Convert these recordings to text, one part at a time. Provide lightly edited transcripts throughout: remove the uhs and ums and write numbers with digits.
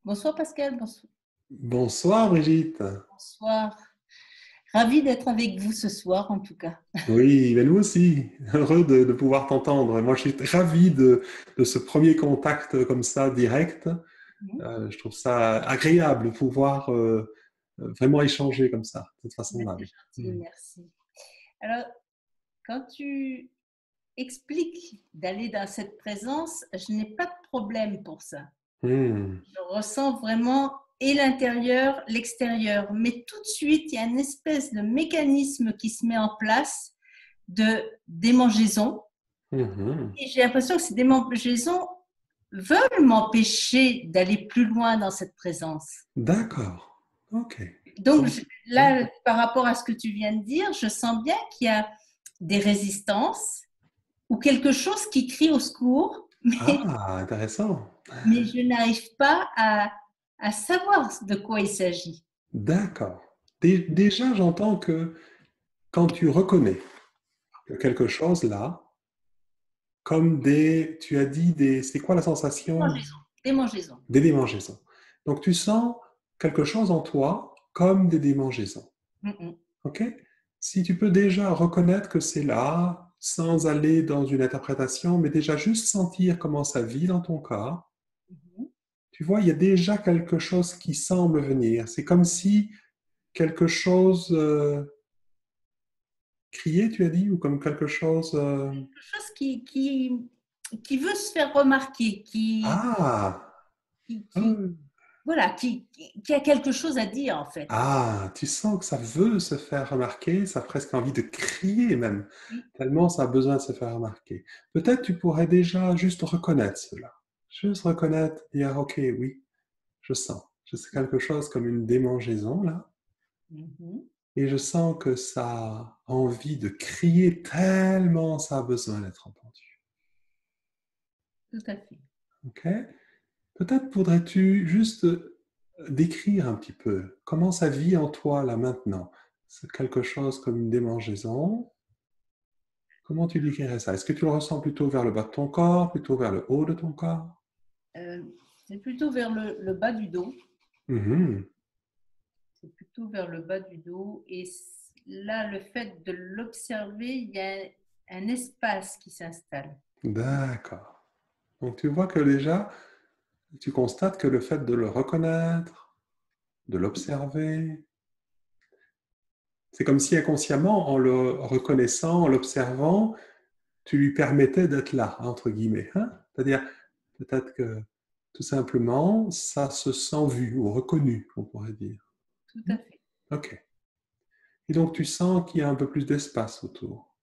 Bonsoir Pascal, Bonsoir Brigitte. bonsoir. Ravi d'être avec vous ce soir en tout cas. Oui, mais nous aussi, heureux de pouvoir t'entendre. Moi, je suis ravi de ce premier contact comme ça, direct. Mhm. Je trouve ça agréable de pouvoir vraiment échanger comme ça, de cette Mais façon-là. c'est Oui. gentil, merci. Alors, quand tu expliques d'aller dans cette présence, je n'ai pas de problème pour ça. Hmm. Je ressens vraiment et l'intérieur, l'extérieur, mais tout de suite, il y a une espèce de mécanisme qui se met en place de démangeaison. Mhm. Et j'ai l'impression que ces démangeaisons veulent m'empêcher d'aller plus loin dans cette présence. D'accord. Ok. Donc Donc, oui. là, par rapport à ce que tu viens de dire, je sens bien qu'il y a des résistances ou quelque chose qui crie au secours, Ah, intéressant. mais je n'arrive pas à savoir de quoi il s'agit. D'accord. Déjà, j'entends que quand tu reconnais que quelque chose là, comme tu as dit c'est quoi la sensation? Démangeaison, démangeaison. Des démangeaisons. Donc, tu sens quelque chose en toi comme des démangeaisons. Mm -mm. OK? Si tu peux déjà reconnaître que c'est là, sans aller dans une interprétation, mais déjà juste sentir comment ça vit dans ton corps, Mhm. tu vois, il y a déjà quelque chose qui semble venir. C'est comme si quelque chose criait, tu as dit, ou comme quelque chose... Quelque chose qui veut se faire remarquer, Ah! qui, qui- Ah! voilà, qui a quelque chose à dire en fait. Ah, tu sens que ça veut se faire remarquer, ça a presque envie de crier même, Oui, tellement ça a besoin de se faire remarquer. Peut-être tu pourrais déjà juste reconnaître cela. Juste reconnaître, dire, OK, oui, je sens. Je sais quelque chose comme une démangeaison là, mhm, et je sens que ça a envie de crier tellement ça a besoin d'être entendu. tout à fait. OK? Peut-être voudrais-tu juste décrire un petit peu comment ça vit en toi là maintenant. C'est quelque chose comme une démangeaison. Comment tu décrirais ça? Est-ce que tu le ressens plutôt vers le bas de ton corps, plutôt vers le haut de ton corps? Euh, c'est plutôt vers le bas du dos. Mhm. C'est plutôt vers le bas du dos. Et là, le fait de l'observer, il y a un espace qui s'installe. D'accord. Donc tu vois que déjà, tu constates que le fait de le reconnaître, de l'observer, c'est comme si inconsciemment, en le reconnaissant, en l'observant, tu lui permettais d'être là, entre guillemets, hein? C'est-à-dire, peut-être que tout simplement, ça se sent vu ou reconnu, on pourrait dire. Tout à fait. OK. Et donc tu sens qu'il y a un peu plus d'espace autour.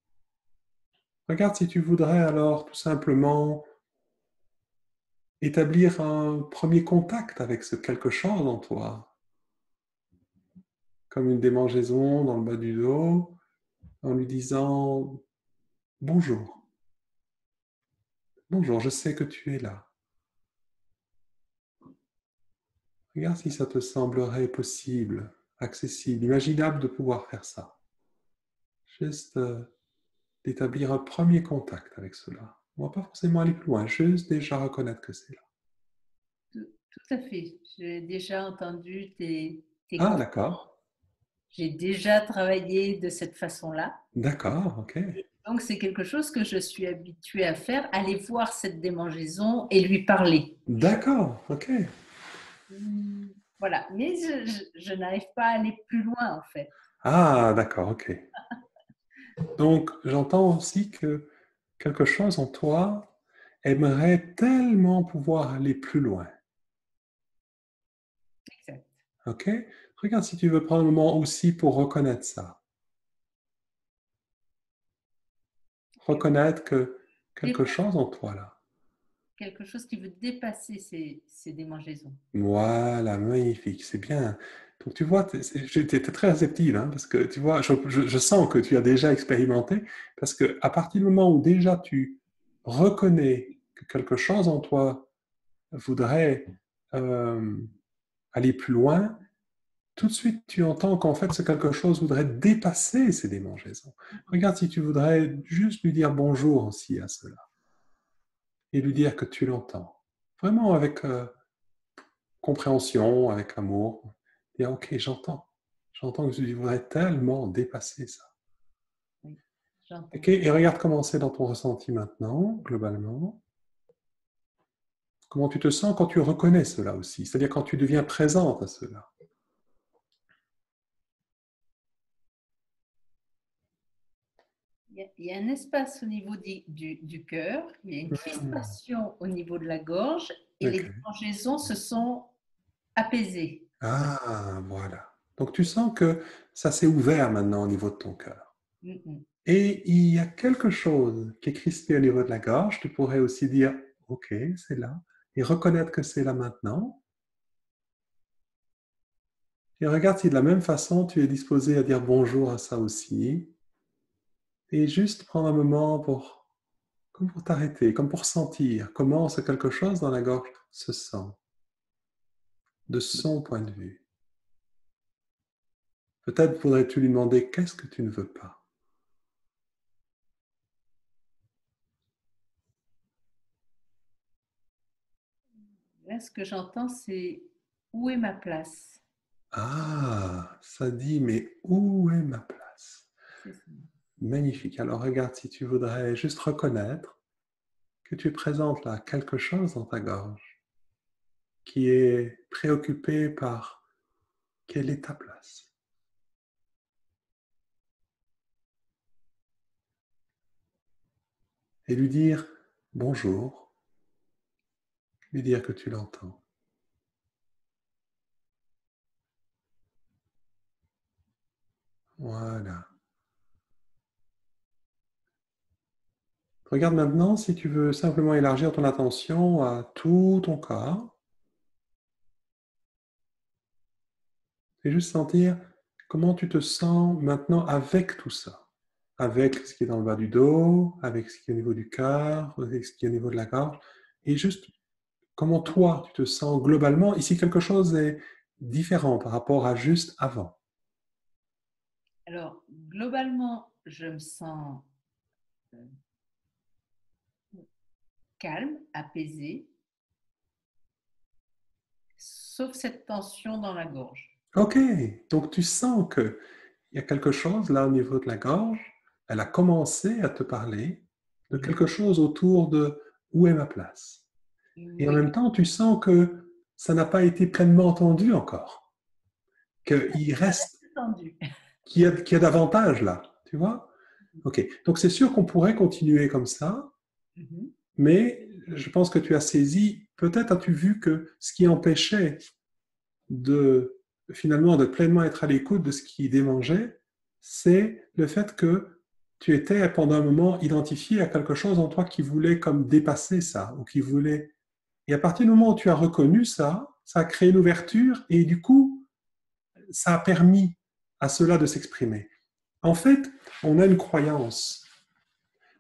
Regarde si tu voudrais alors tout simplement établir un premier contact avec ce quelque chose en toi, comme une démangeaison dans le bas du dos, en lui disant bonjour, bonjour, je sais que tu es là. Regarde si ça te semblerait possible, accessible, imaginable de pouvoir faire ça. Juste d'établir un premier contact avec cela. On ne va pas forcément aller plus loin, juste déjà reconnaître que c'est là. Tout à fait. J'ai déjà entendu tes Ah, conférences. d'accord, J'ai déjà travaillé de cette façon-là. d'accord, ok. Donc, c'est quelque chose que je suis habituée à faire, aller voir cette démangeaison et lui parler. D'accord, ok. Voilà. Mais je n'arrive pas à aller plus loin, en fait. Ah, d'accord, ok. Donc, j'entends aussi que quelque chose en toi aimerait tellement pouvoir aller plus loin. Exact. OK? Regarde si tu veux prendre un moment aussi pour reconnaître ça. Reconnaître que quelque chose en toi là. Quelque chose qui veut dépasser ces démangeaisons. Voilà, magnifique, c'est bien. Donc tu vois, j'étais très réceptive, hein, parce que tu vois, je sens que tu as déjà expérimenté, parce que à partir du moment où déjà tu reconnais que quelque chose en toi voudrait euh, aller plus loin, tout de suite tu entends qu'en fait ce quelque chose voudrait dépasser ces démangeaisons. Regarde si tu voudrais juste lui dire bonjour aussi à cela et lui dire que tu l'entends. Vraiment avec compréhension, avec amour. Dire, ok, j'entends que je voudrais tellement dépasser ça. Oui, j'entends. Ok, et regarde comment c'est dans ton ressenti maintenant, globalement. Comment tu te sens quand tu reconnais cela aussi, c'est-à-dire quand tu deviens présente à cela. Il y a un espace au niveau du cœur, il y a une crispation au niveau de la gorge et les Okay. démangeaisons se sont apaisées. Ah, voilà. Donc tu sens que ça s'est ouvert maintenant au niveau de ton cœur. Mhm. Et il y a quelque chose qui est crispé au niveau de la gorge. Tu pourrais aussi dire, ok, c'est là. Et reconnaître que c'est là maintenant. Et regarde si de la même façon, tu es disposé à dire bonjour à ça aussi. Et juste prendre un moment comme pour t'arrêter, comme pour sentir comment ce quelque chose dans la gorge se sent, de son point de vue. Peut-être pourrais-tu lui demander qu'est-ce que tu ne veux pas. Là, ce que j'entends, c'est où est ma place? Ah, ça dit, mais où est ma place? C'est ça. Magnifique. Alors regarde si tu voudrais juste reconnaître que tu présentes là quelque chose dans ta gorge qui est préoccupé par quelle est ta place. Et lui dire bonjour, lui dire que tu l'entends. Voilà. Regarde maintenant si tu veux simplement élargir ton attention à tout ton corps et juste sentir comment tu te sens maintenant avec tout ça. Avec ce qui est dans le bas du dos, avec ce qui est au niveau du cœur, avec ce qui est au niveau de la gorge, et juste comment toi tu te sens globalement, et si quelque chose est différent par rapport à juste avant. Alors, globalement, je me sens euh, calme, apaisée, sauf cette tension dans la gorge. Ok, donc tu sens qu'il y a quelque chose là au niveau de la gorge, elle a commencé à te parler de Mhm. quelque chose autour de où est ma place. Et en Oui, même temps, tu sens que ça n'a pas été pleinement entendu encore, qu'il reste, entendu. qu'il y a davantage là, tu vois? Ok, donc c'est sûr qu'on pourrait continuer comme ça, Mhm. mais je pense que tu as saisi, peut-être as-tu vu que ce qui empêchait de finalement de pleinement être à l'écoute de ce qui démangeait, c'est le fait que tu étais pendant un moment identifié à quelque chose en toi qui voulait comme dépasser ça, ou qui voulait... Et à partir du moment où tu as reconnu ça, ça a créé une ouverture et du coup, ça a permis à cela de s'exprimer. En fait, on a une croyance,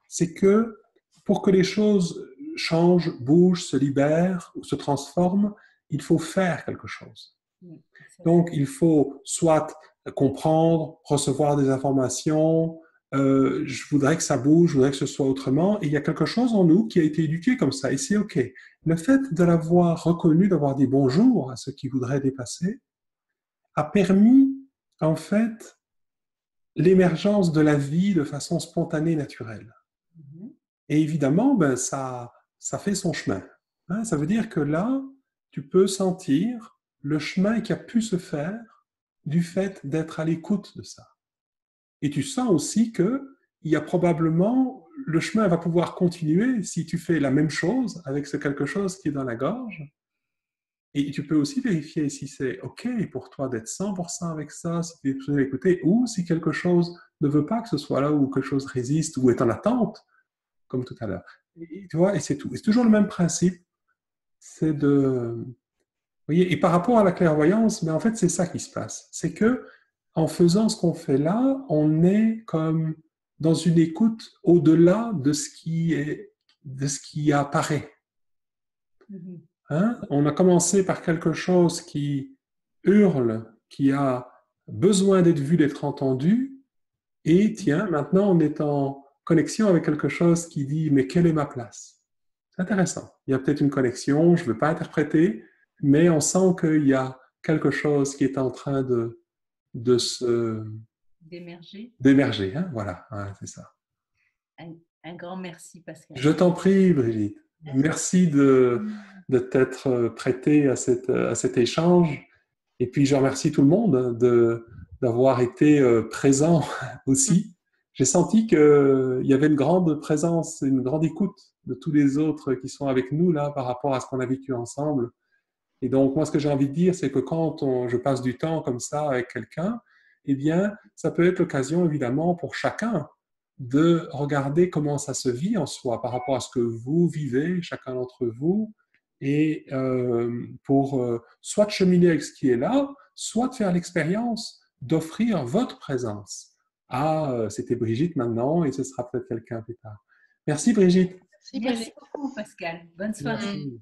c'est que pour que les choses changent, bougent, se libèrent ou se transforment, il faut faire quelque chose. Oui, ça, Donc, il faut soit comprendre, recevoir des informations, je voudrais que ça bouge, je voudrais que ce soit autrement, et il y a quelque chose en nous qui a été éduqué comme ça, et c'est OK. Le fait de l'avoir reconnu, d'avoir dit bonjour à ceux qui voudraient dépasser, a permis, en fait, l'émergence de la vie de façon spontanée et naturelle. mhm. Et évidemment, ben, ça fait son chemin. Hein, ça veut dire que là, tu peux sentir le chemin qui a pu se faire du fait d'être à l'écoute de ça. Et tu sens aussi que il y a probablement le chemin va pouvoir continuer si tu fais la même chose avec ce quelque chose qui est dans la gorge. Et tu peux aussi vérifier si c'est OK pour toi d'être 100% avec ça, si tu es prêt à écouter, ou si quelque chose ne veut pas que ce soit là, ou quelque chose résiste, ou est en attente, comme tout à l'heure. Et, tu vois, et c'est tout. Et c'est toujours le même principe, c'est de... Vous voyez, et par rapport à la clairvoyance, mais en fait, c'est ça qui se passe. C'est que en faisant ce qu'on fait là, on est comme dans une écoute au-delà de ce qui est, de ce qui apparaît. Mhm. Hein? On a commencé par quelque chose qui hurle, qui a besoin d'être vu, d'être entendu, et tiens, maintenant on est en connexion avec quelque chose qui dit, mais quelle est ma place? C'est intéressant. Il y a peut-être une connexion, je ne veux pas interpréter, mais on sent qu'il y a quelque chose qui est en train de d'émerger. Hein? Voilà, ouais, c'est ça. Un grand merci, Pascal. Je t'en prie, Brigitte. Merci de t'être prêtée à cet échange. Et puis, je remercie tout le monde d'avoir été présent aussi. J'ai senti qu'il y avait une grande présence, une grande écoute de tous les autres qui sont avec nous là par rapport à ce qu'on a vécu ensemble. Et donc, moi, ce que j'ai envie de dire, c'est que quand je passe du temps comme ça avec quelqu'un, eh bien, ça peut être l'occasion, évidemment, pour chacun de regarder comment ça se vit en soi par rapport à ce que vous vivez, chacun d'entre vous, et pour soit de cheminer avec ce qui est là, soit de faire l'expérience d'offrir votre présence. Ah, c'était Brigitte maintenant, et ce sera peut-être quelqu'un plus tard. Merci Brigitte. Merci beaucoup, Pascal. Bonne soirée. Merci.